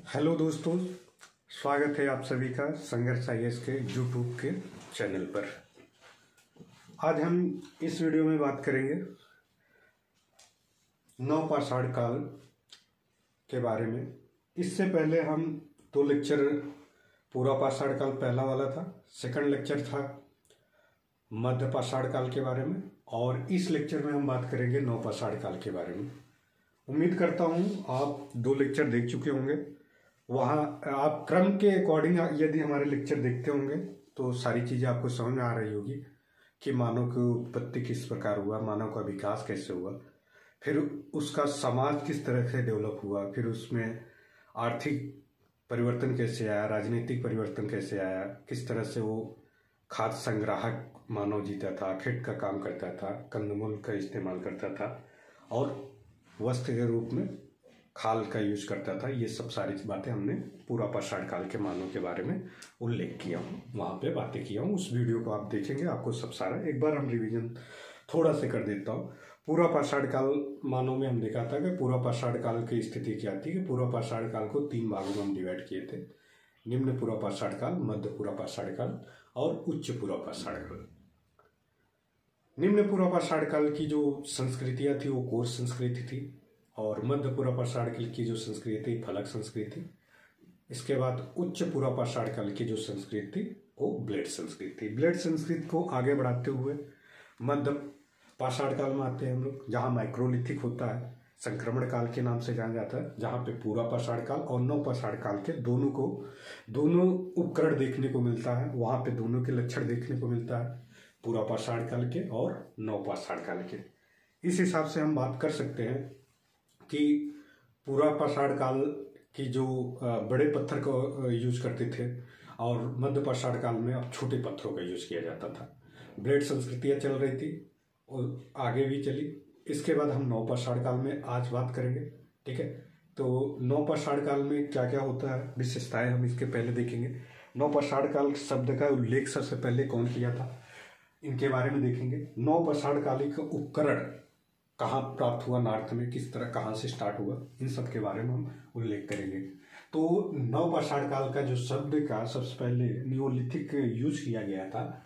Hello दोस्तों, स्वागत है आप सभी का संघर्ष आईएएस के यूट्यूब के चैनल पर। आज हम इस वीडियो में बात करेंगे नवपाषाण काल के बारे में। इससे पहले हम दो लेक्चर पूर्वापाषाण काल पहला वाला था, सेकंड लेक्चर था मध्यपाषाण काल के बारे में, और इस लेक्चर में हम बात करेंगे नवपाषाण काल के बारे में। उम्मीद करता हूँ आप दो लेक्चर देख चुके होंगे। वहाँ आप क्रम के अकॉर्डिंग यदि हमारे लेक्चर देखते होंगे तो सारी चीज़ें आपको समझ में आ रही होगी कि मानव की उत्पत्ति किस प्रकार हुआ, मानव का विकास कैसे हुआ, फिर उसका समाज किस तरह से डेवलप हुआ, फिर उसमें आर्थिक परिवर्तन कैसे आया, राजनीतिक परिवर्तन कैसे आया, किस तरह से वो खाद्य संग्राहक मानव जीता था, खेत का काम करता था, कंदमूल का इस्तेमाल करता था और वस्त्र के रूप में खाल का यूज करता था। ये सब सारी बातें हमने पूर्वापाषाण काल के मानव के बारे में उल्लेख किया हूँ, वहाँ पे बातें किया हूँ। उस वीडियो को आप देखेंगे, आपको सब सारा एक बार हम रिवीजन थोड़ा से कर देता हूँ। पूर्वापाषाण काल मानव में हम देखा था कि पूर्वापाषाण काल की स्थिति क्या थी कि पूर्वापाषाण काल को 3 भागों में हम डिवाइड किए थे: निम्न पूर्वापाषाण काल, मध्य पूर्वापाषाण काल और उच्च पूर्वापाषाण काल। निम्न पूर्वापाषाण काल की जो संस्कृतियाँ थी वो कोर संस्कृति थी, और मध्य पूर्वापाषाण काल की जो संस्कृति फलक संस्कृति। इसके बाद उच्च पूर्वापाषाण काल की जो संस्कृति थी वो ब्लेड संस्कृति। ब्लेड संस्कृति को आगे बढ़ाते हुए मध्य पाषाण काल में आते हैं हम लोग, जहाँ माइक्रोलिथिक होता है, संक्रमण काल के नाम से जाना जाता है, जहाँ पे पूर्वापाषाण काल और नवपाषाण काल के दोनों उपकरण देखने को मिलता है। वहाँ पे दोनों के लक्षण देखने को मिलता है, पूर्वापाषाण काल के और नवपाषाण काल के। इस हिसाब से हम बात कर सकते हैं कि पूर्वापाषाण काल की जो बड़े पत्थर को यूज करते थे और मध्यपाषाण काल में अब छोटे पत्थरों का यूज किया जाता था। ब्लेड संस्कृतियाँ चल रही थी और आगे भी चली। इसके बाद हम नवपाषाण काल में आज बात करेंगे, ठीक है। तो नवपाषाण काल में क्या क्या होता है, विशेषताएं हम इसके पहले देखेंगे। नवपाषाण काल शब्द का उल्लेख सबसे पहले कौन किया था, इनके बारे में देखेंगे। नवपाषाण कालिक उपकरण कहाँ प्राप्त हुआ, नॉर्थ में किस तरह, कहाँ से स्टार्ट हुआ, इन सब के बारे में हम उल्लेख करेंगे। तो नवपाषाण काल का जो शब्द का सबसे पहले नियोलिथिक यूज किया गया था,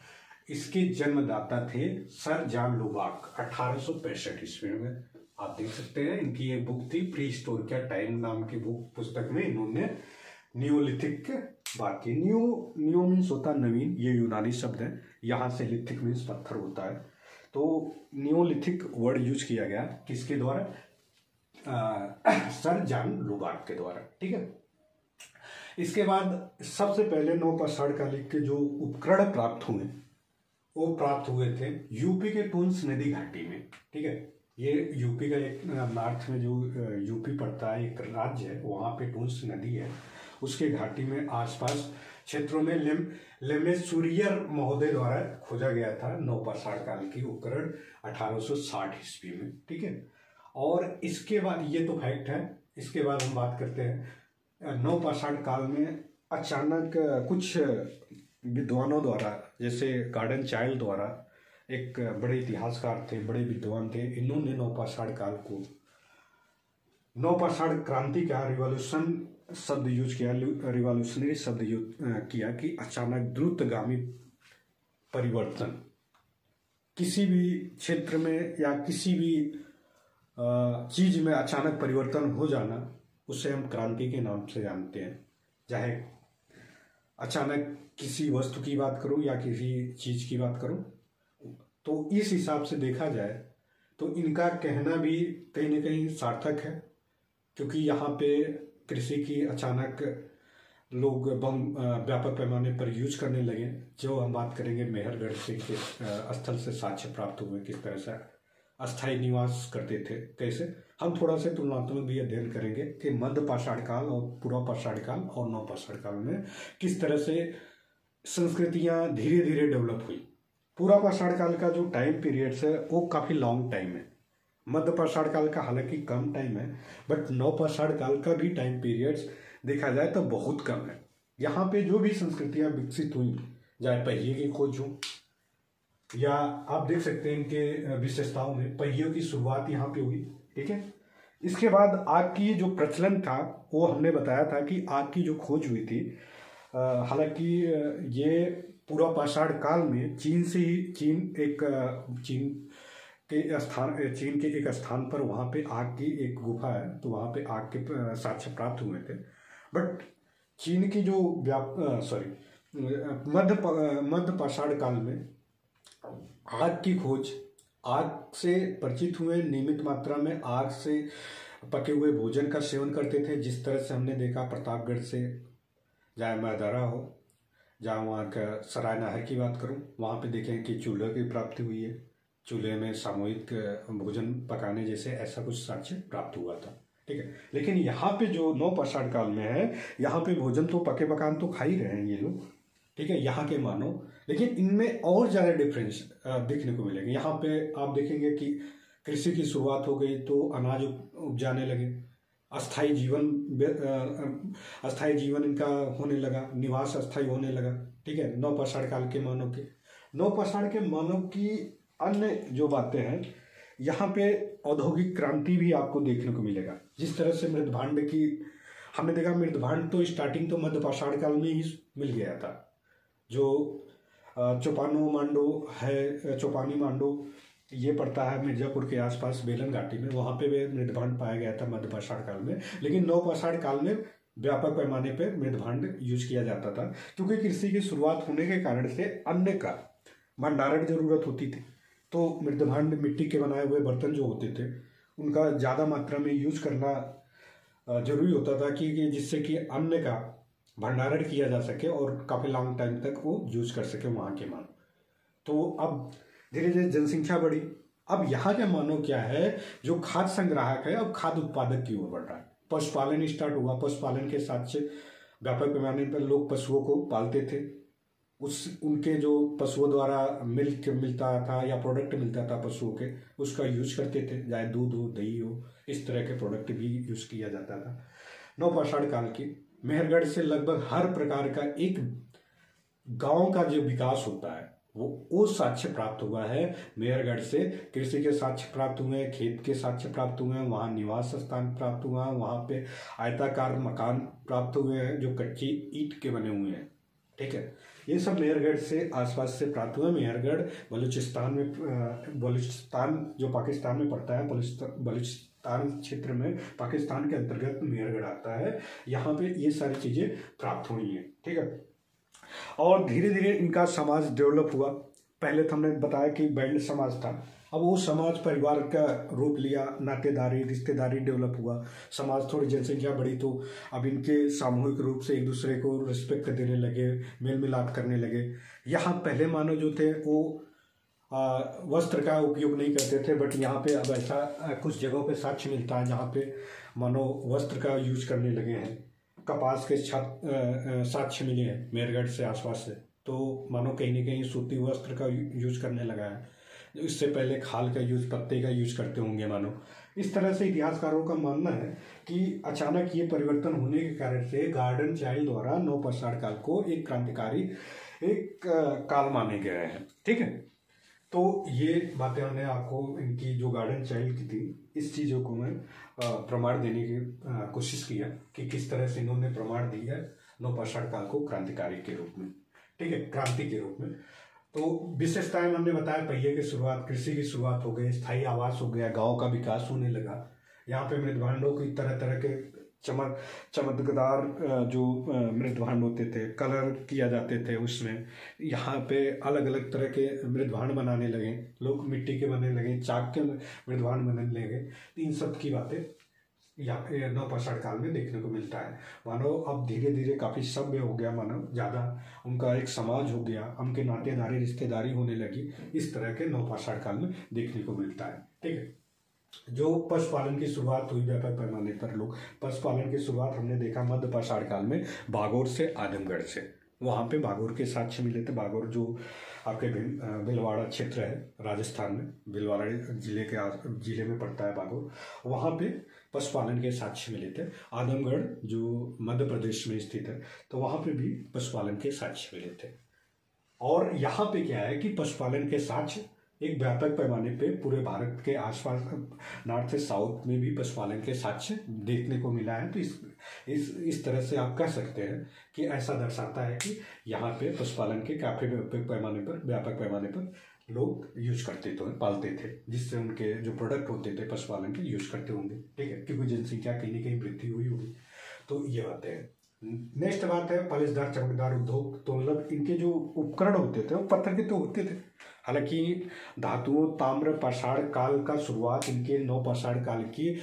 इसके जन्मदाता थे सर जॉन लुबाक 1865 ईस्वी में। आप देख सकते हैं इनकी एक बुक थी प्री हिस्टोरिका टाइम नाम की बुक, पुस्तक में इन्होंने नियोलिथिक बात की। नियो मीन्स होता है नवीन, ये यूनानी शब्द है, यहाँ से लिथिक मीन्स पत्थर होता है। तो नियोलिथिक वर्ड यूज किया गया किसके द्वारा, सर जॉन लुबाक के द्वारा, ठीक है। इसके बाद सबसे पहले नवपाषाण काल के जो उपकरण प्राप्त हुए वो प्राप्त हुए थे यूपी के टूंस नदी घाटी में, ठीक है। ये यूपी का एक नॉर्थ में जो यूपी पड़ता है, एक राज्य है, वहाँ पे टूंस नदी है, उसके घाटी में आसपास क्षेत्रों में लेमेसुरियर महोदय द्वारा खोजा गया था नवपाषाण काल की उपकरण 1860 ईस्वी में, ठीक है। और इसके बाद ये तो फैक्ट है। इसके बाद हम बात करते हैं नवपाषाण काल में अचानक कुछ विद्वानों द्वारा, जैसे गार्डन चाइल्ड द्वारा, एक बड़े इतिहासकार थे, बड़े विद्वान थे, इन्होंने नवपाषाण काल को नवपाषाण क्रांति का रिवॉल्यूशन शब्द यूज किया, रिवॉल्यूशनरी शब्द यूज किया कि अचानक द्रुतगामी परिवर्तन, किसी भी क्षेत्र में या किसी भी चीज में अचानक परिवर्तन हो जाना, उसे हम क्रांति के नाम से जानते हैं। चाहे अचानक किसी वस्तु की बात करूं या किसी चीज की बात करूं, तो इस हिसाब से देखा जाए तो इनका कहना भी कहीं ना कहीं सार्थक है, क्योंकि यहाँ पे कृषि की अचानक लोग व्यापक पैमाने पर यूज करने लगे। जो हम बात करेंगे मेहरगढ़ से स्थल से साक्ष्य प्राप्त हुए, किस तरह से अस्थायी निवास करते थे, कैसे। हम थोड़ा से तुलनात्मक भी अध्ययन करेंगे कि मध्यपाषाण काल और पूर्वापाषाण काल और नवपाषाण काल में किस तरह से संस्कृतियाँ धीरे धीरे डेवलप हुई। पूर्वापाषाण काल का जो टाइम पीरियड्स है वो काफ़ी लॉन्ग टाइम है, मध्यपाषाण काल का हालांकि कम टाइम है, बट नवपाषाण काल का भी टाइम पीरियड्स देखा जाए तो बहुत कम है। यहाँ पे जो भी संस्कृतियाँ विकसित हुई, चाहे पहिए की खोज हो, या आप देख सकते हैं इनके विशेषताओं में पहियों की शुरुआत यहाँ पे हुई, ठीक है। इसके बाद आग की जो प्रचलन था वो हमने बताया था कि आग की जो खोज हुई थी, हालांकि ये पूर्व पाषाण काल में चीन से ही चीन के एक स्थान पर वहाँ पे आग की एक गुफा है, तो वहाँ पे आग के साक्ष्य प्राप्त हुए थे। बट चीन की जो मध्य पाषाण काल में आग की खोज, आग से परिचित हुए, नियमित मात्रा में आग से पके हुए भोजन का सेवन करते थे। जिस तरह से हमने देखा प्रतापगढ़ से जाए मैदारा हो, जहाँ वहाँ का सराय नहर की बात करूँ, वहाँ पे देखें कि चूल्हे की प्राप्ति हुई है, चूल्हे में सामूहिक भोजन पकाने जैसे ऐसा कुछ साक्ष्य प्राप्त हुआ था। ठीक है, लेकिन यहाँ पे जो नवपाषाण काल में है, यहाँ पे भोजन तो पके पकान तो खा ही रहे हैं ये लोग, ठीक है, यहाँ के मानव, लेकिन इनमें और ज़्यादा डिफरेंस देखने को मिलेगा। यहाँ पे आप देखेंगे कि कृषि की शुरुआत हो गई, तो अनाज उपजाने लगे, अस्थाई जीवन इनका होने लगा, निवास अस्थाई होने लगा। ठीक है, नवपाषाण काल के मानव के, नवपाषाण के मानव की अन्य जो बातें हैं, यहाँ पे औद्योगिक क्रांति भी आपको देखने को मिलेगा। जिस तरह से मृदभांड की हमने देखा, मृदभांड तो स्टार्टिंग तो मध्य पाषाण काल में ही मिल गया था। जो चौपानी मांडो ये पड़ता है मिर्जापुर के आसपास बेलन घाटी में, वहाँ पे भी मृदभांड पाया गया था मध्य पाषाण काल में। लेकिन नवपाषाण काल में व्यापक पैमाने पर मृदभांड यूज किया जाता था, क्योंकि कृषि की शुरुआत होने के कारण से अन्न का भंडारण जरूरत होती थी। तो मृदभांड मिट्टी के बनाए हुए बर्तन जो होते थे उनका ज़्यादा मात्रा में यूज करना जरूरी होता था, कि जिससे कि अन्न का भंडारण किया जा सके और काफ़ी लॉन्ग टाइम तक वो यूज कर सके वहाँ के मानव। तो अब धीरे धीरे जनसंख्या बढ़ी, अब यहाँ के मानव क्या है, जो खाद्य संग्राहक है अब खाद्य उत्पादक की ओर बढ़ रहा है। पशुपालन स्टार्ट हुआ, पशुपालन के साथ से व्यापक पैमाने पर लोग पशुओं को पालते थे। उनके जो पशुओं द्वारा मिल्क मिलता था या प्रोडक्ट मिलता था पशुओं के, उसका यूज करते थे, चाहे दूध हो, दही हो, इस तरह के प्रोडक्ट भी यूज किया जाता था। नवपाषाण काल की मेहरगढ़ से लगभग हर प्रकार का एक गांव का जो विकास होता है वो साक्ष्य प्राप्त हुआ है। मेहरगढ़ से कृषि के साक्ष्य प्राप्त हुए हैं, खेत के साक्ष्य प्राप्त हुए हैं, वहाँ निवास स्थान प्राप्त हुआ है, वहाँ पे आयताकार मकान प्राप्त हुए हैं जो कच्ची ईंट के बने हुए हैं। ठीक है, ये सब मेहरगढ़ से आसपास से प्राप्त हुआ। मेहरगढ़ बलूचिस्तान जो पाकिस्तान में पड़ता है, बलूचिस्तान क्षेत्र में पाकिस्तान के अंतर्गत मेहरगढ़ आता है, यहाँ पे ये सारी चीज़ें प्राप्त हुई हैं। ठीक है, और धीरे धीरे इनका समाज डेवलप हुआ। पहले तो हमने बताया कि बैंड समाज था, अब वो समाज परिवार का रूप लिया, नातेदारी रिश्तेदारी डेवलप हुआ, समाज थोड़ी जनसंख्या बढ़ी तो अब इनके सामूहिक रूप से एक दूसरे को रिस्पेक्ट देने लगे, मेल मिलाप करने लगे। यहाँ पहले मानव जो थे वो वस्त्र का उपयोग नहीं करते थे, बट यहाँ पे अब ऐसा कुछ जगहों पे साक्ष्य मिलता है जहाँ पे मानव वस्त्र का यूज करने लगे हैं। कपास के साक्ष्य मिले हैं मेहरगढ़ से आसपास से, तो मानो कहीं न कहीं सूती वस्त्र का यूज करने लगा है। इससे पहले खाल का यूज, पत्ते का यूज करते होंगे मानो। इस तरह से इतिहासकारों का मानना है कि अचानक ये परिवर्तन होने के कारण से गार्डन चाइल्ड द्वारा नवपाषाण काल को एक क्रांतिकारी एक काल माने गए हैं। ठीक है, तो ये बातें हमने आपको इनकी जो गार्डन चाइल्ड की थी, इस चीज़ों को मैं प्रमाण देने की कोशिश किया कि किस तरह से इन्होंने प्रमाण दिया है नवपाषाण काल को क्रांतिकारी के रूप में। ठीक है, क्रांति के रूप में। तो विशेषताएं हमने बताया, पहिए की शुरुआत, कृषि की शुरुआत हो गई, स्थायी आवास हो गया, गांव का विकास होने लगा। यहाँ पे मृदभांडों की तरह तरह के चमकदार जो मृदभांड होते थे, कलर किया जाते थे उसमें। यहाँ पे अलग अलग तरह के मृदभांड बनाने लगे लोग, मिट्टी के बनने लगे, चाक के मृदभांड बनने लगे। इन सब की बातें यहाँ नवपाषाण काल में देखने को मिलता है। मानो अब धीरे धीरे काफ़ी सभ्य हो गया, मानो ज़्यादा उनका एक समाज हो गया, उनके नातेदारी रिश्तेदारी होने लगी। इस तरह के नवपाषाण काल में देखने को मिलता है। ठीक है, जो पशुपालन की शुरुआत हुई व्यापक पैमाने पर, लोग पशुपालन की शुरुआत हमने देखा मध्य पाषाण काल में भागौर से, आजमगढ़ से। वहाँ पे भागौर के साक्ष्य मिले थे। भागौर जो आपके भीलवाड़ा क्षेत्र है राजस्थान में, भीलवाड़ा जिले में पड़ता है भागौर, वहाँ पे पशुपालन के साक्ष्य मिले थे। आजमगढ़ जो मध्य प्रदेश में स्थित है, तो वहाँ पे भी पशुपालन के साक्ष्य मिले थे। और यहाँ पे क्या है कि पशुपालन के साक्ष्य एक व्यापक पैमाने पे पूरे भारत के आसपास नॉर्थ से साउथ में भी पशुपालन के साक्ष्य देखने को मिला है। तो इस तरह से आप कह सकते हैं कि ऐसा दर्शाता है कि यहाँ पे पशुपालन के काफ़ी व्यापक पैमाने पर लोग यूज करते थे, पालते थे, जिससे उनके जो प्रोडक्ट होते थे पशुपालन के यूज करते होंगे। ठीक है, क्योंकि जनसंख्या कहीं न कहीं वृद्धि हुई होगी। तो ये बातें हैं। नेक्स्ट बात है पालिशदार चमकदार उद्योग। तो मतलब इनके जो उपकरण होते थे वो पत्थर के तो होते थे। हालांकि धातुओं ताम्र पाषाण काल का शुरुआत इनके नवपाषाण काल की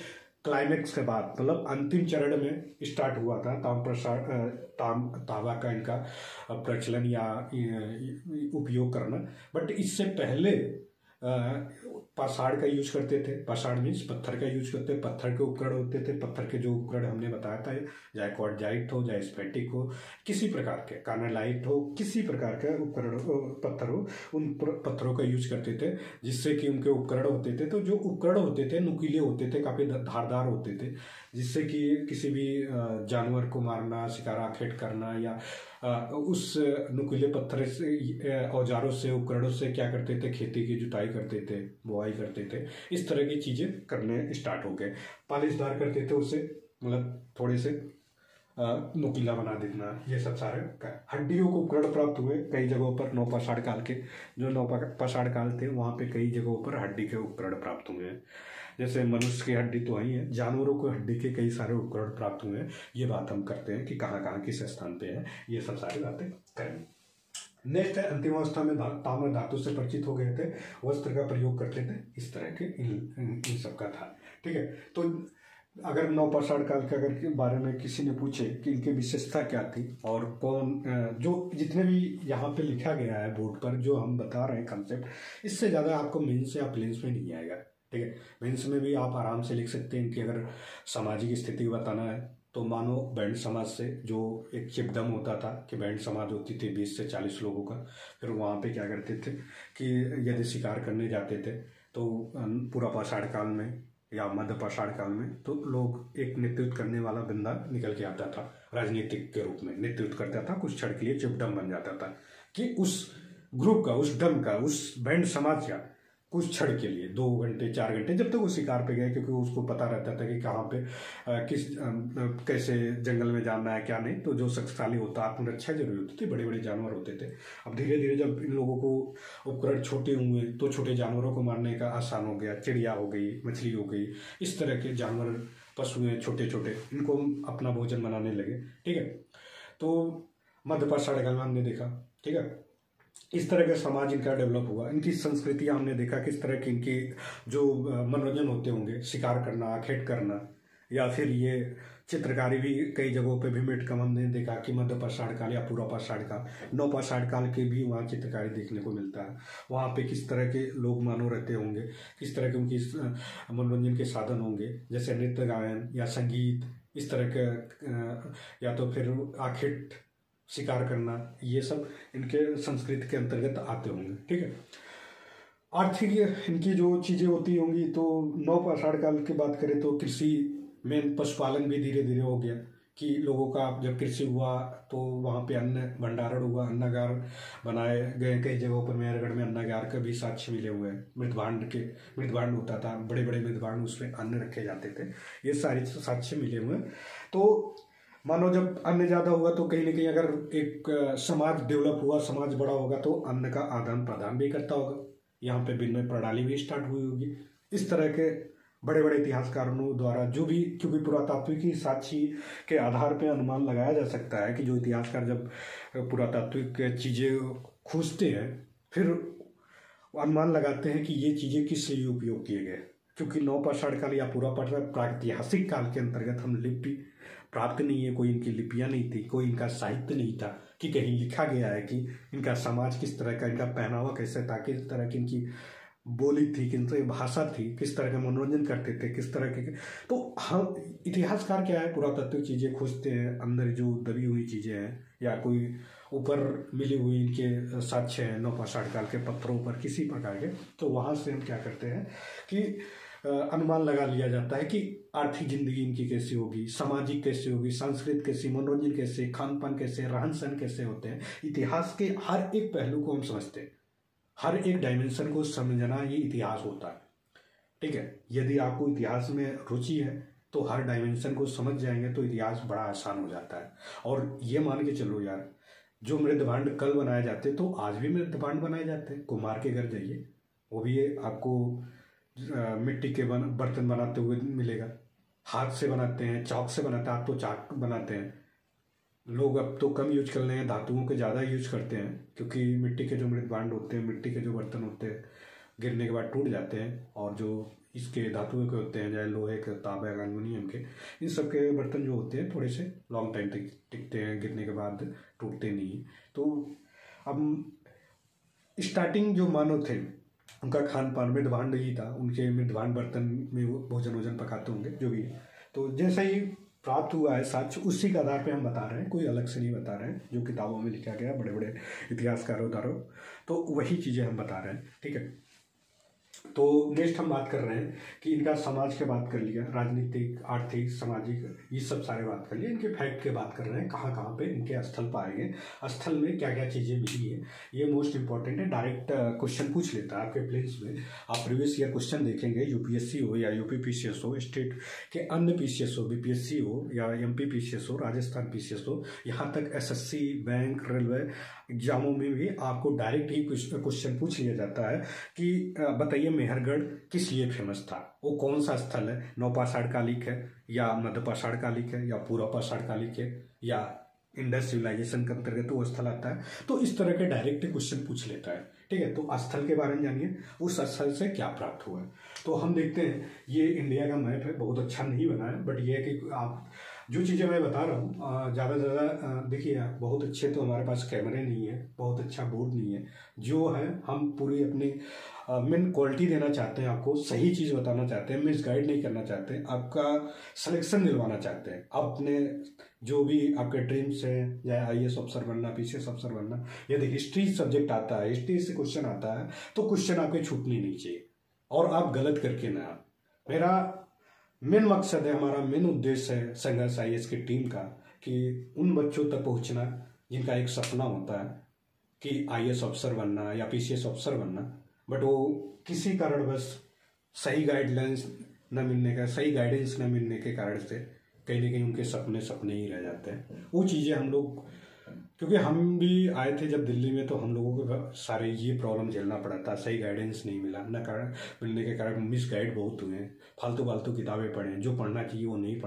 क्लाइमेक्स के बाद, मतलब अंतिम चरण में स्टार्ट हुआ था तांबा का इनका प्रचलन या उपयोग करना। बट इससे पहले पाषाण का यूज करते थे। पाषाण मीन्स पत्थर का यूज करते, पत्थर के उपकरण होते थे। पत्थर के जो उपकरण हमने बताया था, चाहे क्वार्टजाइट हो, चाहे स्फटिक हो, किसी प्रकार के कार्नालाइट हो, किसी प्रकार का उपकरण पत्थर हो, उन पत्थरों का यूज करते थे, जिससे कि उनके उपकरण होते थे। तो जो उपकरण होते थे नुकीले होते थे, काफी धारदार होते थे, जिससे कि किसी भी जानवर को मारना, शिकार आखेट करना या उस नुकीले पत्थर से औजारों से उपकरणों से क्या करते थे, खेती की जुताई करते थे, बुआई करते थे। इस तरह की चीजें करने स्टार्ट हो गए। पालिशदार करते थे उसे, मतलब थोड़े से नुकीला बना देना, ये सब सारे। हड्डियों को उपकरण प्राप्त हुए कई जगहों पर। नवपाषाण काल के जो नवपाषाण काल थे वहाँ पे कई जगहों पर हड्डी के उपकरण प्राप्त हुए हैं। जैसे मनुष्य की हड्डी तो वही है, जानवरों को हड्डी के कई सारे उपकरण प्राप्त हुए हैं। ये बात हम करते हैं कि कहाँ कहाँ किस स्थान पे है, ये सब सारी बातें करेंगे। नेक्स्ट है अंतिम अवस्था में ताम्र धातु से परिचित हो गए थे, वस्त्र का प्रयोग करते थे, इस तरह के इन सब का था। ठीक है, तो अगर नवपाषाण काल के अगर के बारे में किसी ने पूछे कि इनकी विशेषता क्या थी और कौन, जो जितने भी यहाँ पे लिखा गया है बोर्ड पर जो हम बता रहे हैं कंसेप्ट, इससे ज़्यादा आपको मेंस या प्रीलिम्स में नहीं आएगा। ठीक है, मेंस में भी आप आराम से लिख सकते हैं कि अगर सामाजिक स्थिति बताना है तो मानो बैंड समाज से, जो एक चिपदम होता था कि बैंड समाज होती थी 20 से 40 लोगों का। फिर वहाँ पे क्या करते थे कि यदि शिकार करने जाते थे तो पूरा पाषाण काल में या मध्य पाषाण काल में तो लोग एक नेतृत्व करने वाला बंदा निकल के आता था, राजनीतिक के रूप में नेतृत्व करता था, कुछ क्षण के लिए चिपदम बन जाता था कि उस ग्रुप का, उस दल का, उस बैंड समाज का कुछ क्षण के लिए 2 घंटे 4 घंटे, जब तक वो शिकार पे गए, क्योंकि उसको पता रहता था कि कहाँ पे कैसे जंगल में जाना है क्या नहीं। तो जो शक्तिशाली होता, आत्मरक्षा जरूरी होती थी, बड़े बड़े जानवर होते थे। अब धीरे धीरे जब इन लोगों को उपकरण छोटे हुए तो छोटे जानवरों को मारने का आसान हो गया। चिड़िया हो गई, मछली हो गई, इस तरह के जानवर, पशु हैं छोटे छोटे, इनको अपना भोजन बनाने लगे। ठीक है, तो मध्य पाषाण काल में हमने देखा। ठीक है, इस तरह का समाज इनका डेवलप हुआ। इनकी संस्कृतियां हमने देखा किस तरह की इनकी जो मनोरंजन होते होंगे, शिकार करना, आखेट करना, या फिर ये चित्रकारी भी कई जगहों पे भीमबेटका कम हमने देखा कि मध्य पाषाण काल या पूर्व पाषाण काल, नवपाषाण काल के भी वहाँ चित्रकारी देखने को मिलता है। वहाँ पे किस तरह के लोग मानो रहते होंगे, किस तरह के उनकी मनोरंजन के साधन होंगे, जैसे नृत्य गायन या संगीत, इस तरह के, या तो फिर आखेट, शिकार करना, ये सब इनके संस्कृति के अंतर्गत आते होंगे। ठीक है, आर्थिक इनकी जो चीजें होती होंगी, तो नवपाषाण काल की बात करें तो कृषि में पशुपालन भी धीरे धीरे हो गया कि लोगों का जब कृषि हुआ तो वहाँ पे अन्न भंडारण हुआ, अन्नागार बनाए गए। कई जगहों पर मेहरगढ़ में अन्नागार के भी साक्ष्य मिले हुए हैं। मृदभांड होता था, बड़े बड़े मृदभांड, उसमें अन्न रखे जाते थे, ये सारे साक्ष्य मिले हुए हैं। तो मानो जब अन्न ज्यादा हुआ तो कहीं ना कहीं अगर एक समाज डेवलप हुआ, समाज बड़ा होगा तो अन्न का आदान प्रदान भी करता होगा, यहाँ पे विनिमय प्रणाली भी स्टार्ट हुई होगी। इस तरह के बड़े बड़े इतिहासकारों द्वारा जो भी, क्योंकि पुरातात्विक साक्षी के आधार पर अनुमान लगाया जा सकता है कि जो इतिहासकार जब पुरातात्विक चीजें खोजते हैं फिर अनुमान लगाते हैं कि ये चीजें किस लिए उपयोग किए गए। क्योंकि नवपाषाण काल या पूर्व प्रागैतिहासिक काल के अंतर्गत हम लिपि प्राप्त नहीं है, कोई इनकी लिपियां नहीं थी, कोई इनका साहित्य नहीं था कि कहीं लिखा गया है कि इनका समाज किस तरह का, इनका पहनावा कैसे था, किस तरह की इनकी बोली थी, किस तरह की भाषा थी, किस तरह का मनोरंजन करते थे, किस तरह के। तो हम इतिहासकार क्या है, पुरातत्व चीजें खोजते हैं, अंदर जो दबी हुई चीजें हैं या कोई ऊपर मिली हुई इनके साक्ष्य हैं नवपाषाण काल के पत्थरों पर किसी प्रकार के, तो वहां से हम क्या करते हैं कि अनुमान लगा लिया जाता है कि आर्थिक जिंदगी इनकी कैसी होगी, सामाजिक कैसी होगी, सांस्कृतिक कैसी, मनोरंजन कैसे, खान पान कैसे, रहन सहन कैसे होते हैं। इतिहास के हर एक पहलू को हम समझते हैं, हर एक डायमेंशन को समझना ये इतिहास होता है। ठीक है, यदि आपको इतिहास में रुचि है तो हर डायमेंशन को समझ जाएंगे तो इतिहास बड़ा आसान हो जाता है। और ये मान के चलो यार, जो मृदभांड कल बनाए जाते तो आज भी मृदभांड बनाए जाते हैं। कुम्हार के घर जाइए, वो भी आपको मिट्टी के बर्तन बनाते हुए मिलेगा। हाथ से बनाते हैं, चाक से बनाते हैं। आप तो चाक बनाते हैं, लोग अब तो कम यूज कर रहे हैं, धातुओं के ज़्यादा यूज करते हैं, क्योंकि मिट्टी के जो मृदभांड होते हैं, मिट्टी के जो बर्तन होते हैं गिरने के बाद टूट जाते हैं, और जो इसके धातुओं के होते हैं, चाहे लोहे के, तांबे, एल्युमिनियम के, इन सब के बर्तन जो होते हैं थोड़े से लॉन्ग टाइम तक टिकते हैं, गिरने के बाद टूटते नहीं। तो अब स्टार्टिंग जो मानव थे उनका खान पान मृदभांड ही था, उनके मृदभांड बर्तन में वो भोजन पकाते होंगे जो भी है। तो जैसा ही प्राप्त हुआ है साक्ष्य, उसी के आधार पे हम बता रहे हैं, कोई अलग से नहीं बता रहे हैं जो किताबों में लिखा गया बड़े बड़े इतिहासकारों द्वारा, तो वही चीज़ें हम बता रहे हैं। ठीक है, तो नेक्स्ट हम बात कर रहे हैं कि इनका समाज के बात कर लिया, राजनीतिक, आर्थिक, सामाजिक, ये सब सारे बात कर लिया। इनके फैक्ट के बात कर रहे हैं, कहाँ कहाँ पे इनके स्थल पाए गए, स्थल में क्या क्या चीज़ें मिली है, ये मोस्ट इंपॉर्टेंट है। डायरेक्ट क्वेश्चन पूछ लेता है आपके प्लेन्स में। आप प्रीवियस ईयर क्वेश्चन देखेंगे, यूपीएससी हो या यूपी पीसीएस हो, स्टेट के अन्य पीसीएस हो, बीपीएससी हो या एमपी पीसीएस हो, राजस्थान पीसीएस हो, यहाँ तक एसएससी, बैंक, रेलवे एग्जामों में भी आपको डायरेक्ट ही क्वेश्चन पूछ लिया जाता है कि बताइए मेहरगढ़ किस लिए फेमस था, वो कौन सा स्थल है, नवपाषाण कालिक है या मध्यपाषाण कालिक है या पूर्वपाषाण कालिक है या इंडस सिविलाइजेशन के अंतर्गत वो स्थल आता है। तो इस तरह के डायरेक्ट क्वेश्चन पूछ लेता है। ठीक है, तो स्थल के बारे में जानिए, उस स्थल से क्या प्राप्त हुआ है। तो हम देखते हैं, ये इंडिया का मैप है, बहुत अच्छा नहीं बना है, बट ये है कि आप जो चीज़ें मैं बता रहा हूँ ज़्यादा से ज़्यादा देखिए। बहुत अच्छे तो हमारे पास कैमरे नहीं है, बहुत अच्छा बोर्ड नहीं है, जो है हम पूरी अपनी मेन क्वालिटी देना चाहते हैं, आपको सही चीज़ बताना चाहते हैं, मिसगाइड नहीं करना चाहते हैं, आपका सिलेक्शन दिलवाना चाहते हैं। अपने जो भी आपके ड्रीम्स हैं, या IAS अफसर बनना, पीसीएस अफसर बनना, यदि हिस्ट्री सब्जेक्ट आता है, हिस्ट्री से क्वेश्चन आता है, तो क्वेश्चन आपके छूटने नहीं चाहिए और आप गलत करके ना। मेरा मेन मकसद है, हमारा मेन उद्देश्य है संघर्ष IAS की टीम का, कि उन बच्चों तक पहुंचना जिनका एक सपना होता है कि IAS अफसर बनना या PCS अफसर बनना, बट वो किसी कारण बस सही गाइडलाइंस न मिलने का, सही गाइडेंस न मिलने के कारण से कहीं ना कहीं उनके सपने ही रह जाते हैं। वो चीज़ें हम लोग, क्योंकि हम भी आए थे जब दिल्ली में, तो हम लोगों को सारे ये प्रॉब्लम झेलना पड़ा था, सही गाइडेंस नहीं मिला, न कारण मिलने के कारण मिस गाइड बहुत हुए, फालतू किताबें पढ़ें, जो पढ़ना चाहिए वो नहीं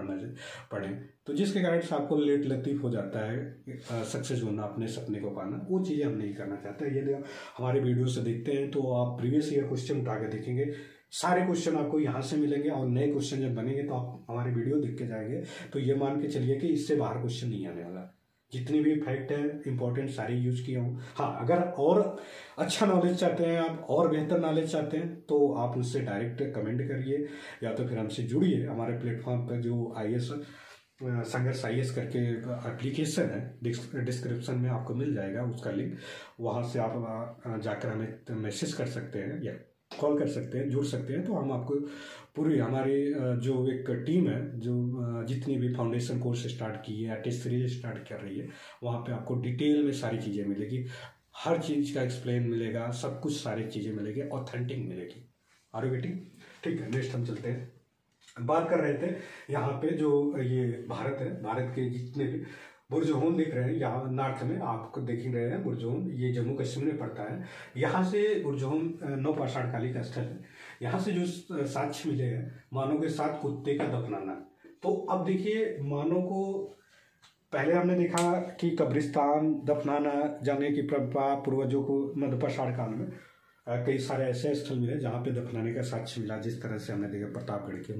पढ़ें, तो जिसके कारण से आपको लेट लतीफ़ हो जाता है सक्सेस होना, अपने सपने को पाना। वो चीज़ें हम नहीं करना चाहते। यदि आप हमारे वीडियो से देखते हैं तो आप प्रीवियस ईयर क्वेश्चन उठा के देखेंगे, सारे क्वेश्चन आपको यहाँ से मिलेंगे, और नए क्वेश्चन जब बनेंगे तो आप हमारे वीडियो देख के जाएंगे तो ये मान के चलिए कि इससे बाहर क्वेश्चन नहीं आने वाला। जितनी भी फैक्ट है इंपॉर्टेंट सारी यूज किया हूँ। हाँ, अगर और अच्छा नॉलेज चाहते हैं आप, और बेहतर नॉलेज चाहते हैं, तो आप मुझसे डायरेक्ट कमेंट करिए, या तो फिर हमसे जुड़िए। हमारे प्लेटफॉर्म पर जो IAS संघर्ष IAS करके एप्लीकेशन है, डिस्क्रिप्शन में आपको मिल जाएगा उसका लिंक, वहाँ से आप जाकर हमें मैसेज कर सकते हैं या कॉल कर सकते हैं, जुड़ सकते हैं। तो हम आपको पूरी हमारी जो एक टीम है, जो जितनी भी फाउंडेशन कोर्स स्टार्ट की है या टेस्ट सीरीज स्टार्ट कर रही है, वहाँ पे आपको डिटेल में सारी चीज़ें मिलेगी, हर चीज़ का एक्सप्लेन मिलेगा, सब कुछ सारी चीज़ें मिलेगी, ऑथेंटिक मिलेगी। Are you getting? ठीक है, नेक्स्ट हम चलते हैं। बात कर रहे थे यहाँ पे जो ये भारत है, भारत के जितने भी बुरजहोम दिख रहे हैं यहाँ नॉर्थ में, आपको देख ही रहे हैं बुरजहोम, ये जम्मू कश्मीर में पड़ता है। यहाँ से बुरजहोम नवपाषाण कालिक स्थल है। यहाँ से जो साक्ष्य मिले हैं, मानव के साथ कुत्ते का दफनाना। तो अब देखिए, मानव को पहले हमने देखा कि कब्रिस्तान दफनाना जाने की प्रभा पूर्वजों को मध्यपाषाण काल में कई सारे ऐसे स्थल मिले जहाँ पे दफनाने का साक्ष्य मिला। जिस तरह से हमने देखा प्रतापगढ़ के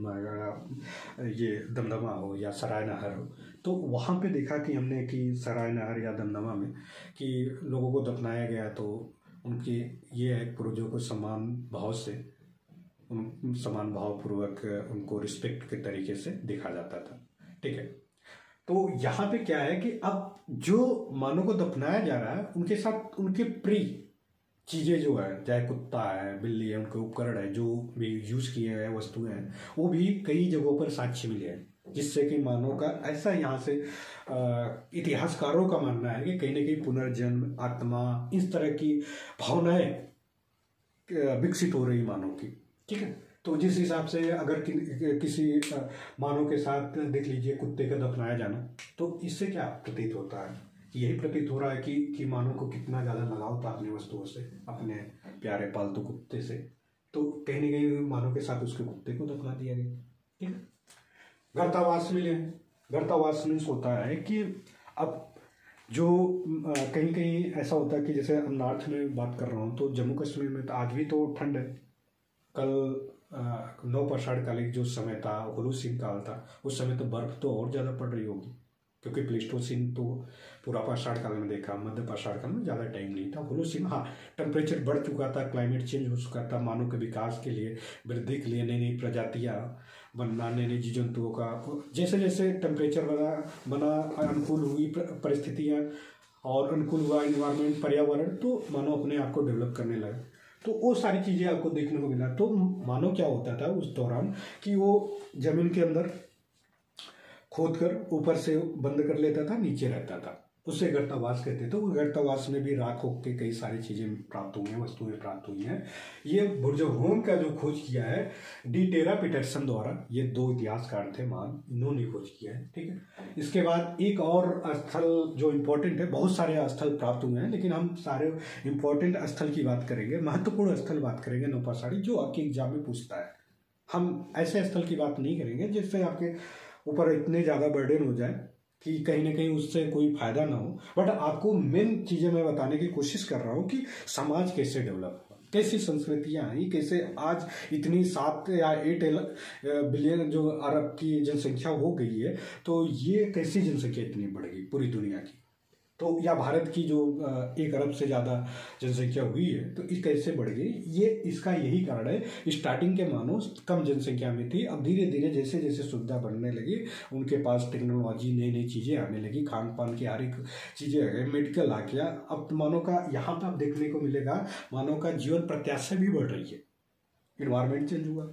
ये दमदमा हो या सराय नहर हो, तो वहाँ पे देखा कि हमने कि सराय नहर या दमदमा में कि लोगों को दफनाया गया, तो उनके ये है पूर्वजों को समान भाव से, समान भाव पूर्वक उनको रिस्पेक्ट के तरीके से देखा जाता था। ठीक है, तो यहाँ पे क्या है कि अब जो मानव को दफनाया जा रहा है, उनके साथ उनके प्रिय चीज़ें जो है, चाहे कुत्ता है, बिल्ली है, उनके उपकरण है, जो भी यूज किए गए वस्तुएं हैं, वो भी कई जगहों पर साक्ष्य मिले हैं, जिससे कि मानव का ऐसा यहाँ से इतिहासकारों का मानना है कि कहीं ना कहीं पुनर्जन्म, आत्मा, इस तरह की भावनाएं विकसित हो रही मानव की। ठीक है, तो जिस हिसाब से अगर किसी मानव के साथ देख लीजिए कुत्ते का दफनाया जाना, तो इससे क्या प्रतीत होता है? यही प्रतीत हो रहा है कि मानव को कितना ज़्यादा लगाव था अपनी वस्तुओं से, अपने प्यारे पालतू कुत्ते से। तो कहीं ना कहीं मानव के साथ उसके कुत्ते को दफना दिया गया। ठीक है, गर्तावास मिले। गर्तावास मीन्स होता है कि अब जो कहीं कहीं ऐसा होता है कि जैसे अब नॉर्थ में बात कर रहा हूँ, तो जम्मू कश्मीर में तो आज भी तो ठंड है। कल 9 पाषाण कालिक जो समय था, होलोसीन काल था, उस समय तो बर्फ तो और ज़्यादा पड़ रही होगी, क्योंकि प्लेस्टोसीन तो पूरा पाषाण काल में देखा, मध्य पाषाण काल में ज़्यादा टाइम नहीं था। होलोसीन हाँ, टेम्परेचर बढ़ चुका था, क्लाइमेट चेंज हो चुका था, मानव के विकास के लिए, वृद्धि के लिए नई नई प्रजातियाँ बनना, नए नए जीव जंतुओं का जैसे जैसे टेम्परेचर बना अनुकूल हुई परिस्थितियाँ और अनुकूल हुआ इन्वायरमेंट, पर्यावरण, तो मानव अपने आप को डेवलप करने लगा। तो वो सारी चीज़ें आपको देखने को मिला। तो मानव क्या होता था उस दौरान कि वो जमीन के अंदर खोद कर ऊपर से बंद कर लेता था, नीचे रहता था, उसे गर्तावास कहते थे। उस गर्तावास में भी राख होकर के कई सारी चीज़ें प्राप्त हुई हैं, वस्तुएं प्राप्त हुई हैं। ये बुर्जहोम का जो खोज किया है डी टेरा पीटरसन द्वारा, ये 2 इतिहासकार थे महान, इन्होंने खोज किया है। ठीक है, इसके बाद एक और स्थल जो इम्पोर्टेंट है, बहुत सारे स्थल प्राप्त हुए हैं, लेकिन हम सारे इम्पोर्टेंट स्थल की बात करेंगे, महत्वपूर्ण स्थल बात करेंगे नौपाषाणी, जो आपके एग्जाम में पूछता है। हम ऐसे स्थल की बात नहीं करेंगे जिससे आपके ऊपर इतने ज़्यादा बर्डन हो जाए कि कहीं ना कहीं उससे कोई फायदा ना हो। बट आपको मेन चीज़ें मैं बताने की कोशिश कर रहा हूँ कि समाज कैसे डेवलप हुआ, कैसी संस्कृतियाँ आई, कैसे आज इतनी 7 या 8 बिलियन जो अरब की जनसंख्या हो गई है, तो ये कैसी जनसंख्या इतनी बढ़ गई पूरी दुनिया की, तो या भारत की जो 1 अरब से ज़्यादा जनसंख्या हुई है, तो इस कैसे बढ़ गई? ये इसका यही कारण है, स्टार्टिंग के मानव कम जनसंख्या में थी, अब धीरे धीरे जैसे जैसे सुविधा बढ़ने लगी, उनके पास टेक्नोलॉजी, नई नई चीज़ें आने लगी, खान पान की हर एक चीज़ें आ गई, मेडिकल आ गया। अब मानव का यहाँ पर आप देखने को मिलेगा, मानव का जीवन प्रत्याशा भी बढ़ रही है, इन्वायरमेंट चेंज हुआ,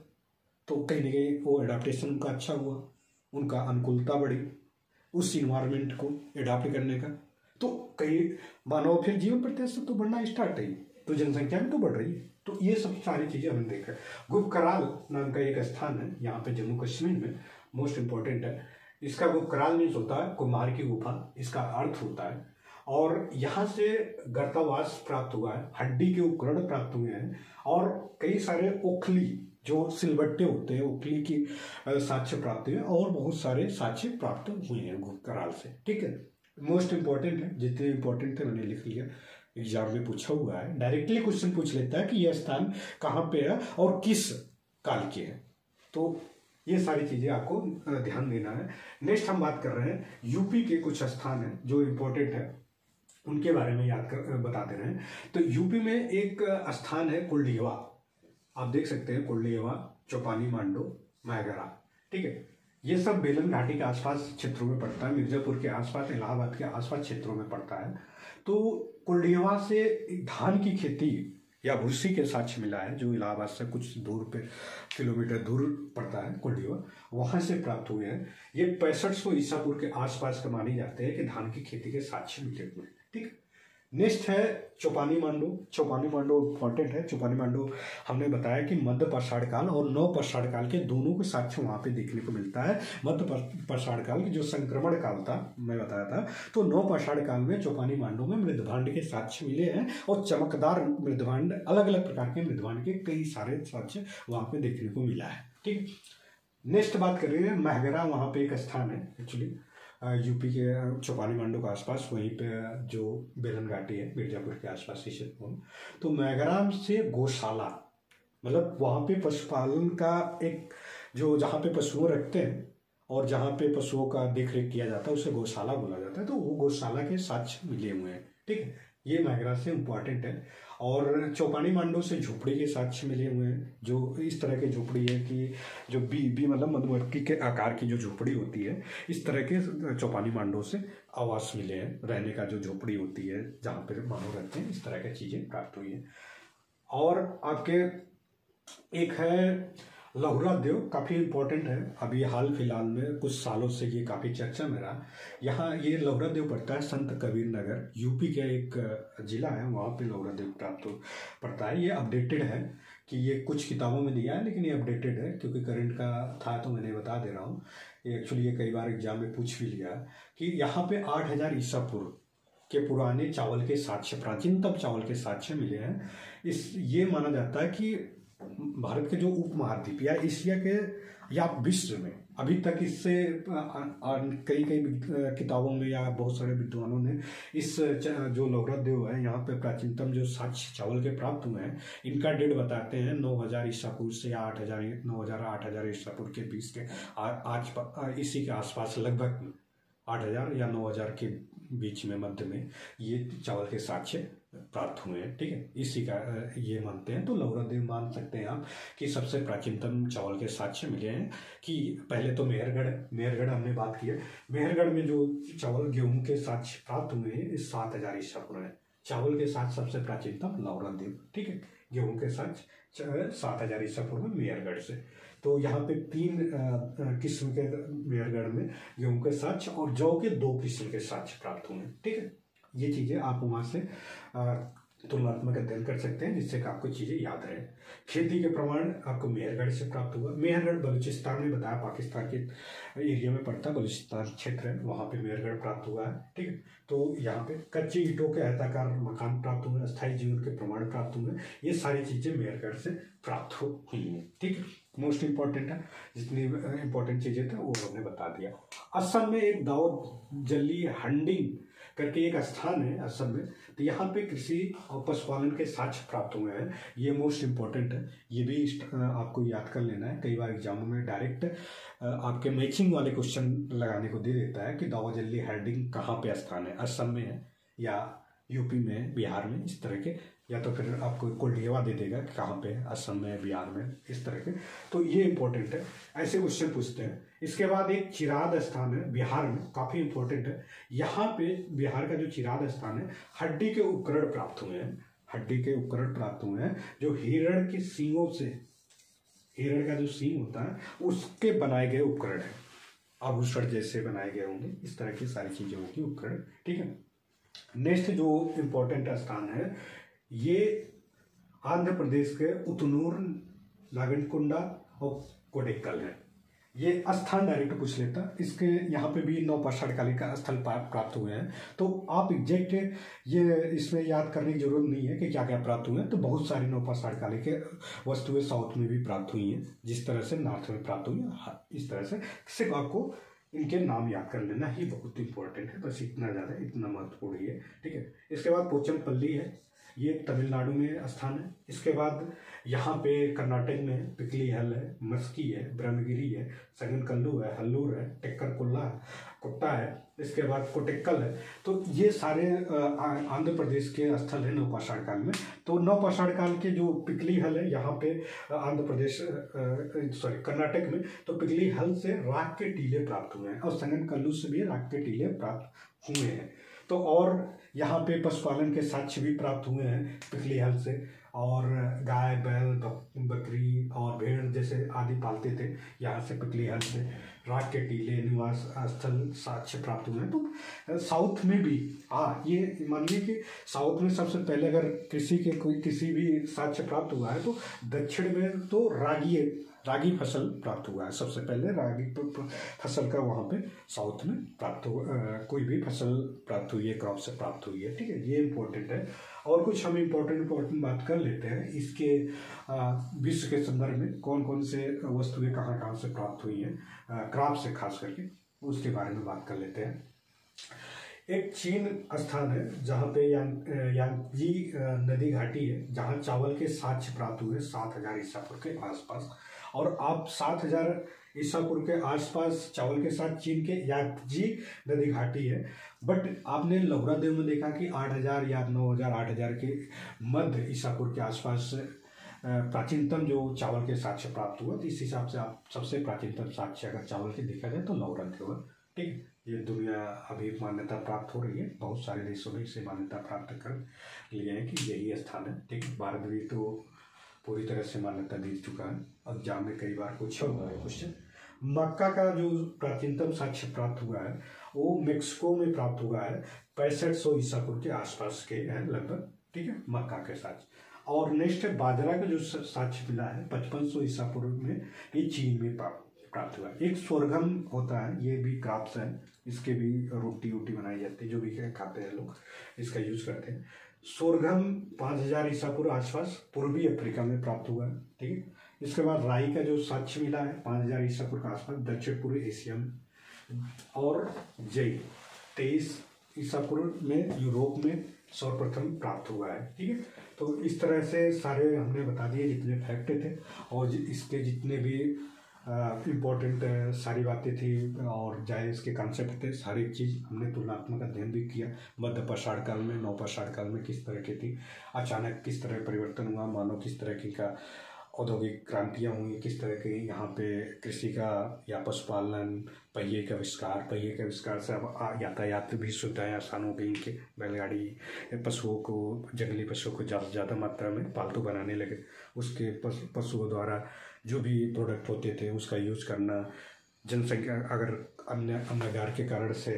तो कहीं ना कहीं वो एडाप्टेशन उनका अच्छा हुआ, उनका अनुकूलता बढ़ी उस इन्वायरमेंट को एडाप्ट करने का, तो कई मानव फिर जीवन प्रत्याशा तो बढ़ना स्टार्ट है, तो जनसंख्या भी तो बढ़ रही है। तो ये सब सारी चीजें हमने देखा। गुपकराल नाम का एक स्थान है यहाँ पे जम्मू कश्मीर में, मोस्ट इंपॉर्टेंट है। इसका गुपकराल मीन्स होता है कुम्हार की गुफा, इसका अर्थ होता है, और यहाँ से गर्तावास प्राप्त हुआ है, हड्डी के उपकरण प्राप्त हुए हैं, और कई सारे ओखली जो सिलबट्टे होते हैं, ओखली की साक्ष्य प्राप्त हुए, और बहुत सारे साक्ष्य प्राप्त हुए हैं गुपकराल से। ठीक है, मोस्ट इंपॉर्टेंट है, जितने इंपॉर्टेंट थे मैंने लिख लिया, एग्जाम में पूछा हुआ है, डायरेक्टली क्वेश्चन पूछ लेता है कि यह स्थान कहाँ पे है और किस काल के है, तो ये सारी चीजें आपको ध्यान देना है। नेक्स्ट हम बात कर रहे हैं यूपी के कुछ स्थान है जो इंपॉर्टेंट है, उनके बारे में बता दे रहे हैं। तो यूपी में एक स्थान है कुलडीवा, आप देख सकते हैं, कुलडीवा, चौपानी मांडो, मैगरा। ठीक है, ये सब बेलन घाटी के आसपास क्षेत्रों में पड़ता है, मिर्जापुर के आसपास, इलाहाबाद के आसपास क्षेत्रों में पड़ता है। तो कुलडीवा से धान की खेती या भूसी के साक्ष्य मिला है, जो इलाहाबाद से कुछ दूर पे किलोमीटर दूर पड़ता है कुलडीवा, वहां से प्राप्त हुए हैं। ये 6500 ईसा पूर्व के आसपास का माने जाते हैं कि धान की खेती के साक्ष्य मिले हुए हैं। ठीक है, नेक्स्ट है चौपानी मांडो। चौपानी मांडो इंपॉर्टेंट है। चौपानी मांडो हमने बताया कि मध्य पाषाण काल और नव पाषाण काल के दोनों के साक्ष्य वहां पे देखने को मिलता है। मध्य पाषाण काल की जो संक्रमण काल था मैं बताया था, तो नव पाषाण काल में चौपानी मांडो में मृदभांड के साक्ष्य मिले हैं, और चमकदार मृदभांड, अलग अलग प्रकार के मृदभांड के कई सारे साक्ष्य वहां पे देखने को मिला है। ठीक, नेक्स्ट बात कर रहे हैं महगरा, वहां पे एक स्थान है एक्चुअली यूपी के चौपानी मांडो के आसपास, वहीं पे जो बेलन घाटी है मिर्जापुर के आसपास ही क्षेत्र में। तो मैगराम से गौशाला, मतलब वहाँ पे पशुपालन का एक जो जहाँ पे पशुओं रखते हैं और जहाँ पे पशुओं का देख रेख किया जाता है उसे गौशाला बोला जाता है, तो वो गौशाला के साक्ष्य मिले हुए हैं। ठीक है, ये मैगरा से इम्पोर्टेंट है। और चौपानी मांडो से झोपड़ी के साक्ष्य मिले हुए हैं, जो इस तरह की झोपड़ी है कि जो बी मतलब मधुमक्खी के आकार की जो झोपड़ी होती है, इस तरह के चौपानी मांडो से आवास मिले हैं, रहने का जो झोपड़ी होती है जहाँ पर मानव रहते हैं, इस तरह की चीज़ें प्राप्त हुई हैं। और आपके एक है लहुरा देव काफ़ी इम्पोर्टेंट है। अभी हाल फिलहाल में कुछ सालों से ये काफ़ी चर्चा में रहा। यहाँ ये लहुरा देव पड़ता है संत कबीर नगर, यूपी का एक जिला है, वहाँ पे लहुरा देव प्राप्त पड़ता है। ये अपडेटेड है कि ये कुछ किताबों में नहीं आया, लेकिन ये अपडेटेड है क्योंकि करंट का था तो मैंने बता दे रहा हूँ। एक्चुअली ये कई बार एग्जाम में पूछ भी लिया कि यहाँ पे 8000 ईसा पूर्व के पुराने चावल के साक्ष्य, प्राचीनतम चावल के साक्ष्य मिले हैं। ये माना जाता है कि भारत के जो उपमहाद्वीप या एशिया के या विश्व में अभी तक इससे कई किताबों में या बहुत सारे विद्वानों ने इस जो लहुरा देव है यहाँ पे प्राचीनतम जो साक्ष्य चावल के प्राप्त हुए हैं, इनका डेट बताते हैं 9000 ईसा पूर्व से या 8000 ईसा पूर्व के बीच के आज इसी के आसपास लगभग 8000 या 9000 के बीच में मध्य में ये चावल के साक्ष्य प्राप्त हुए हैं। ठीक है, इसी का ये मानते हैं। तो लहुरा देव मान सकते हैं आप कि सबसे प्राचीनतम चावल के साक्ष्य मिले हैं। कि पहले तो मेहरगढ़ हमने बात की है। मेहरगढ़ में जो चावल गेहूं के साक्ष्य प्राप्त हुए हैं इस 7000 ईसा पूर्व है। चावल के साथ सबसे प्राचीनतम लहुरा देव। ठीक है, गेहूं के साक्ष्य 7000 ईसा पूर्व में मेहरगढ़ से। तो यहाँ पे 3 किस्म के मेहरगढ़ में गेहूं के साक्ष्य और जौ के 2 किस्म के साक्ष्य प्राप्त हुए हैं। ठीक है, ये चीज़ें आप वहाँ से तुलनात्मक अध्ययन कर सकते हैं जिससे कि आपको चीज़ें याद रहे। खेती के प्रमाण आपको मेहरगढ़ से प्राप्त हुआ। मेहरगढ़ बलूचिस्तान में बताया, पाकिस्तान के एरिया में पड़ता बलूचिस्तान क्षेत्र है, वहाँ पे मेहरगढ़ प्राप्त हुआ है। ठीक है, तो यहाँ पे कच्ची ईंटों के आयताकार मकान प्राप्त हुए, अस्थायी जीवन के प्रमाण प्राप्त हुए। ये सारी चीज़ें मेहरगढ़ से प्राप्त हुई हैं। ठीक है, मोस्ट इंपॉर्टेंट है, जितनी इंपॉर्टेंट चीज़ें थे वो हमने बता दिया। असम में एक दाऊद जल्ली हंडिंग करके एक स्थान है असम में, तो यहाँ पे कृषि और पशुपालन के साक्ष्य प्राप्त हुए हैं। ये मोस्ट इम्पोर्टेंट है, ये भी आपको याद कर लेना है। कई बार एग्जामों में डायरेक्ट आपके मैचिंग वाले क्वेश्चन लगाने को दे देता है कि दाऊद जल्ली हंडिंग कहाँ पे स्थान है, असम में है या यूपी में, बिहार में, इस तरह के, या तो फिर आपको कोल्डियावा दे देगा कि कहाँ पे, असम में, बिहार में, इस तरह के। तो ये इंपॉर्टेंट है, ऐसे क्वेश्चन पूछते हैं। इसके बाद एक चिराद स्थान है बिहार में, काफ़ी इंपॉर्टेंट है। यहाँ पे बिहार का जो चिराद स्थान है, हड्डी के उपकरण प्राप्त हुए हैं। हड्डी के उपकरण प्राप्त हुए हैं जो हिरण के सींगों से, हिरण का जो सींग होता है उसके बनाए गए उपकरण है। आभूषण जैसे बनाए गए होंगे, इस तरह की सारी चीजें होंगी उपकरण। ठीक है, नेक्स्ट जो इम्पोर्टेंट स्थान है ये आंध्र प्रदेश के उतनूर, नागनकुंडा और कोडेक्कल है। ये स्थान डायरेक्ट पूछ लेता। इसके यहाँ पे भी 9 पाषाणकालीन का स्थल प्राप्त हुए हैं। तो आप एग्जैक्ट ये इसमें याद करने की जरूरत नहीं है कि क्या क्या प्राप्त हुए हैं। तो बहुत सारी 9 पाषाणकालीन के वस्तुएं साउथ में भी प्राप्त हुई हैं, जिस तरह से नॉर्थ में प्राप्त हुई हैं। इस तरह से सिर्फ आपको इनके नाम याद कर लेना ही बहुत इंपॉर्टेंट है, बस इतना ज़्यादा, इतना महत्वपूर्ण ही है। ठीक है, इसके बाद पोचमपल्ली है, ये तमिलनाडु में स्थान है। इसके बाद यहाँ पे कर्नाटक में पिकली हल है, मस्की है, ब्रह्मगिरी है, संगनकल्लू है, हल्लूर है, टेक्कर कुल्ला है, कुट्टा है। इसके बाद कोटेक्कल है। तो ये सारे आंध्र प्रदेश के स्थल है 9 पाषाणकाल में। तो 9 पाषाणकाल के जो पिकली हल है यहाँ पे आंध्र प्रदेश कर्नाटक में, तो पिकली हल से राख के टीले प्राप्त हुए हैं और संगनकल्लू से भी राख के टीले प्राप्त हुए हैं। तो और यहाँ पे पशुपालन के साक्ष्य भी प्राप्त हुए हैं पिकली हल से, और गाय, बैल, बकरी और भेड़ जैसे आदि पालते थे, यहाँ से पिकली हल से राख के टीले, निवास स्थल साक्ष्य प्राप्त हुए हैं। तो साउथ में भी ये मानिए कि साउथ में सबसे पहले अगर कृषि के कोई किसी भी साक्ष्य प्राप्त हुआ है तो दक्षिण में तो रागी फसल प्राप्त हुआ है। सबसे पहले रागी फसल का वहाँ पे साउथ में प्राप्त हुआ, कोई भी फसल प्राप्त हुई है, क्रॉप से प्राप्त हुई है। ठीक है, ये इम्पोर्टेंट है। और कुछ हम इम्पोर्टेंट बात कर लेते हैं इसके विश्व के संदर्भ में कौन कौन से वस्तुएं कहाँ से प्राप्त हुई हैं, क्रॉप से खास करके, उसके बारे में बात कर लेते हैं। एक चीन स्थान है जहाँ पे यांगजी नदी घाटी है, जहाँ चावल के साक्ष्य प्राप्त हुए 7000 ईसा पूर्व के आसपास। और आप 7000 ईसा पूर्व के आसपास चावल के साथ चीन के यांगजी नदी घाटी है। बट आपने लहुरा देव में देखा कि 8000 या 9000, 8000 के मध्य ईसा पूर्व के आसपास प्राचीनतम जो चावल के साक्ष्य प्राप्त हुआ। तो इस हिसाब से आप सबसे प्राचीनतम साक्ष्य अगर चावल के देखा जाए तो लहुरा देव। ठीक, ये दुनिया अभी मान्यता प्राप्त हो रही है, बहुत सारे देशों ने इसे मान्यता प्राप्त कर लिए हैं कि यही स्थान है। ठीक, भारत भी तो पूरी तरह से मान्यता दे चुका है। एग्जाम में कई बार पूछा हुआ है क्वेश्चन। मक्का का जो प्राचीनतम साक्ष्य प्राप्त हुआ है वो मेक्सिको में प्राप्त हुआ है 6500 ईसा पूर्व के आसपास के है लगभग, ठीक है, मक्का के साक्ष्य। और नेक्स्ट है बाजरा का जो साक्ष्य मिला है 5500 ईसा पूर्व में, ये चीन में प्राप्त हुआ है। एक सोरघम होता है, ये भी क्रॉप्स है, इसके भी रोटी वोटी बनाई जाती है, जो भी खाते हैं लोग इसका यूज करते हैं। सोरघम 5000 ईसा पूर्व आसपास पूर्वी अफ्रीका में प्राप्त हुआ है, ठीक है। इसके बाद राई का जो साक्ष्य मिला है 5000 ईसा पूर्व के आसपास दक्षिण पूर्व एशिया में। और जई 23 ईसा पूर्व में यूरोप में सर्वप्रथम प्राप्त हुआ है, ठीक है। तो इस तरह से सारे हमने बता दिए जितने फैक्ट थे और इसके जितने भी इम्पोर्टेंट सारी बातें थी और जाए इसके कॉन्सेप्ट थे, सारी चीज़ हमने तुलनात्मक अध्ययन भी किया। मध्य पाषाण काल में, नव पाषाण काल में किस तरह की थी, अचानक किस तरह परिवर्तन हुआ, मानो किस तरह की का औद्योगिक क्रांतियाँ हुई, किस तरह के यहाँ पे कृषि का या पशुपालन, पहिए का आविष्कार से अब यातायात भी सुविधाएँ आसान हो गई कि बैलगाड़ी पशुओं को, जंगली पशुओं को ज़्यादा से ज़्यादा मात्रा में पालतू बनाने लगे। उसके पशुओं द्वारा जो भी प्रोडक्ट होते थे उसका यूज करना, जनसंख्या अगर अन्नागार के कारण से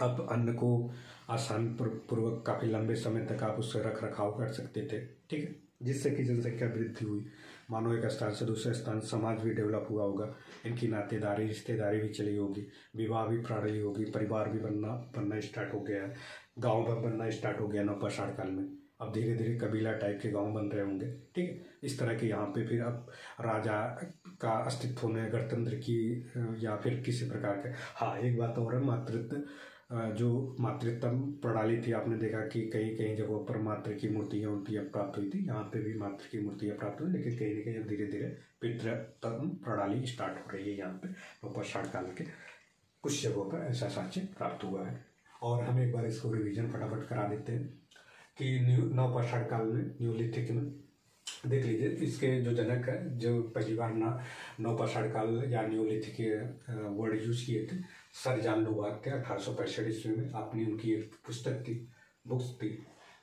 अब अन्न को आसान पूर्वक काफ़ी लंबे समय तक आप उससे रख रखाव कर सकते थे, ठीक है, जिससे कि जनसंख्या वृद्धि हुई। मानो एक स्थान से दूसरे स्थान समाज भी डेवलप हुआ होगा, इनकी नातेदारी रिश्तेदारी भी चली होगी, विवाह भी प्रणाली होगी, परिवार भी बनना स्टार्ट हो गया है, गाँव बनना स्टार्ट हो गया नव पाषाण काल में। अब धीरे धीरे कबीला टाइप के गांव बन रहे होंगे, ठीक है। इस तरह के यहाँ पे फिर अब राजा का अस्तित्व में गणतंत्र की या फिर किसी प्रकार के, हाँ एक बात और है, मातृत्व प्रणाली थी। आपने देखा कि कई कई जगहों पर मातृ की मूर्तियाँ प्राप्त हुई थी, यहाँ पे भी मातृ की मूर्तियाँ प्राप्त हुई, लेकिन कहीं ना कहीं धीरे धीरे पितृत्व प्रणाली स्टार्ट हो रही है यहाँ पे नवपाषाण काल के कुछ जगहों पर ऐसा साक्ष्य प्राप्त हुआ है। और हम एक बार इसको रिविजन फटाफट करा देते हैं कि नवपाषाण काल में, न्यूलिथिक में देख लीजिए, इसके जो जनक है, जो पहली बार नवपाषाण काल या न्यूलिथिक के वर्ड यूज किए थे, सर जॉन लुबार्क थे 1865 ईस्वी में। आपने उनकी एक पुस्तक थी, बुक्स थी,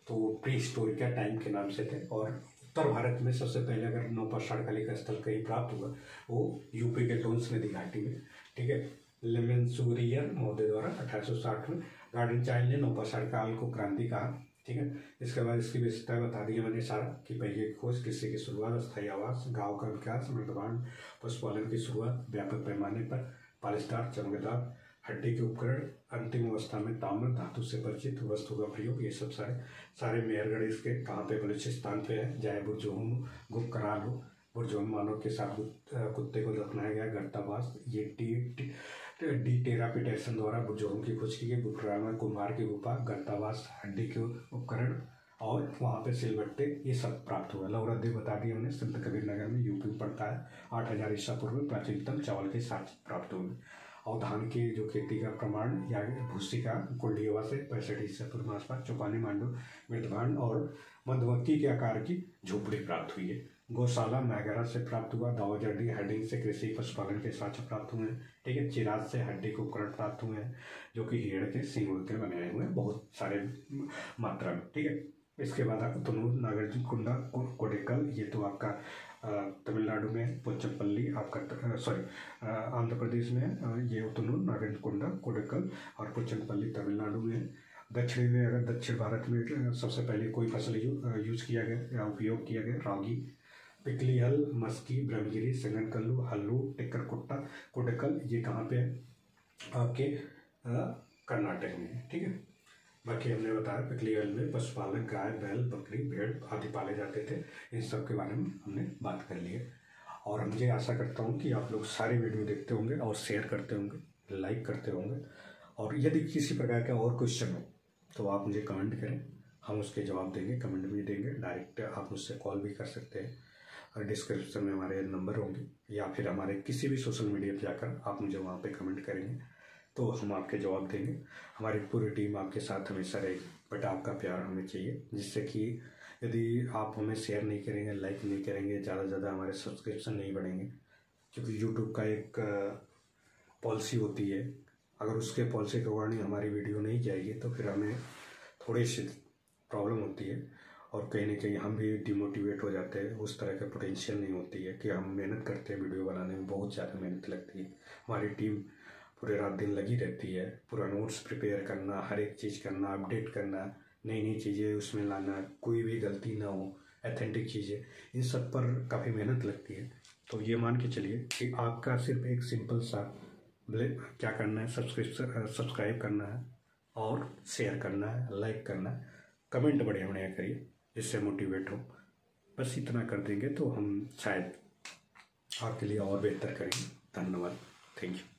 तो प्री हिस्टोरिका टाइम के नाम से थे। और उत्तर भारत में सबसे पहले अगर नवपाषाण काल का स्थल कहीं प्राप्त हुआ वो यूपी के टोन्स नदी घाटी में, ठीक है, लेमेंसूरियर महोदय द्वारा 1860 में। गार्डन चाइल्ड ने नवपाषाण काल को क्रांति कहा, ठीक है। इसके बाद इसकी विशेषताएं बता दी मैंने सारा, कि पहिए की खोज, कृषि की शुरुआत, स्थायी आवास, गांव का विकास, मृदभांड, पशुपालन की शुरुआत व्यापक पैमाने पर, पॉलिस्टर, चमकदार हड्डी के उपकरण, अंतिम अवस्था में ताम्र धातु से परिचित वस्तु का प्रयोग, ये सब सारे मेहरगढ़ इसके कहाँ पे बलूचिस्तान पे है, चाहे बुरजोहम गुप्त करार हो, बुरजोहम मानव के साथ कुत्ते को दफनाया गया, गर्तावास, ये डिटेरापिटेशन द्वारा बुरजोहम की खोज की गई, बुटराल में कुम्हार की गुफा, गर्तावास, हड्डी के उपकरण और वहाँ पे सिलबट्टे, ये सब प्राप्त हुआ। लौहरद्दी बता दी हमने, संत कबीर नगर में यूपी में पड़ता है। 8000 ईसा पूर्व में प्राचीनतम चावल के साक्ष्य प्राप्त हुए। और धान की जो खेती का प्रमाण या भूसी का कुंडीवा से 65 ईसा पूर्व आसपास, चौपानी, मांडू, मृदभांड और मधुमक्खी के आकार की झोपड़ी प्राप्त हुई है। गौशाला मैगरा से प्राप्त हुआ। दावाजर्डी हेडिंग से कृषि पशुपालन के साक्ष्य प्राप्त हुए हैं, ठीक है। चिराज से हड्डी के उपकरण प्राप्त हुए हैं जो कि हीड़ के सिंगों के बनाए हुए हैं बहुत सारे मात्रा में, ठीक है। इसके बाद तनूर, नागार्जुनकोंडा, कोडेकल, ये तो आपका तमिलनाडु में, पोचमपल्ली आपका आंध्र प्रदेश में, ये तनूर, नागार्जुनकोंडा, कोडेकल और पोचमपल्ली तमिलनाडु में। दक्षिणी में अगर दक्षिण भारत में सबसे पहले कोई फसल यूज किया गया या उपयोग किया गया, रागी, पिकली हल, मस्की, ब्रह्मगिरी, संगनकल्लू, हल्लू, टिक्करकुट्टा, कोडेकल, ये कहाँ पे है आपके कर्नाटक में, ठीक है। बाकी हमने बताया पिकली हल में पशुपालन, गाय, बैल, बकरी, भेड़ आदि पाले जाते थे। इन सब के बारे में हमने बात कर ली है। और मुझे आशा करता हूँ कि आप लोग सारे वीडियो देखते होंगे और शेयर करते होंगे, लाइक करते होंगे। और यदि किसी प्रकार का और क्वेश्चन हो तो आप मुझे कमेंट करें, हम उसके जवाब देंगे, कमेंट भी देंगे। डायरेक्ट आप मुझसे कॉल भी कर सकते हैं और डिस्क्रिप्शन में हमारे नंबर होंगे, या फिर हमारे किसी भी सोशल मीडिया पर जाकर आप मुझे वहाँ पे कमेंट करेंगे तो हम आपके जवाब देंगे। हमारी पूरी टीम आपके साथ हमेशा रहेगी, बट आपका प्यार हमें चाहिए, जिससे कि यदि आप हमें शेयर नहीं करेंगे, लाइक नहीं करेंगे, ज़्यादा से ज़्यादा हमारे सब्सक्रिप्शन नहीं बढ़ेंगे। क्योंकि यूट्यूब का एक पॉलिसी होती है, अगर उसके पॉलिसी के अकॉर्डिंग हमारी वीडियो नहीं जाएगी तो फिर हमें थोड़ी सी प्रॉब्लम होती है। और कहीं ना कहीं हम भी डिमोटिवेट हो जाते हैं। उस तरह का पोटेंशियल नहीं होती है कि हम मेहनत करते हैं, वीडियो बनाने में बहुत ज़्यादा मेहनत लगती है। हमारी टीम पूरे रात दिन लगी रहती है, पूरा नोट्स प्रिपेयर करना, हर एक चीज़ करना, अपडेट करना, नई नई चीज़ें उसमें लाना, कोई भी गलती ना हो, ऑथेंटिक चीज़ें, इन सब पर काफ़ी मेहनत लगती है। तो ये मान के चलिए कि आपका सिर्फ एक सिंपल सा क्या करना है, सब्सक्राइब करना है और शेयर करना है, लाइक करना है, कमेंट बढ़िया बढ़िया करिए जिससे मोटिवेट हो। बस इतना कर देंगे तो हम शायद आपके लिए और बेहतर करेंगे। धन्यवाद, थैंक यू।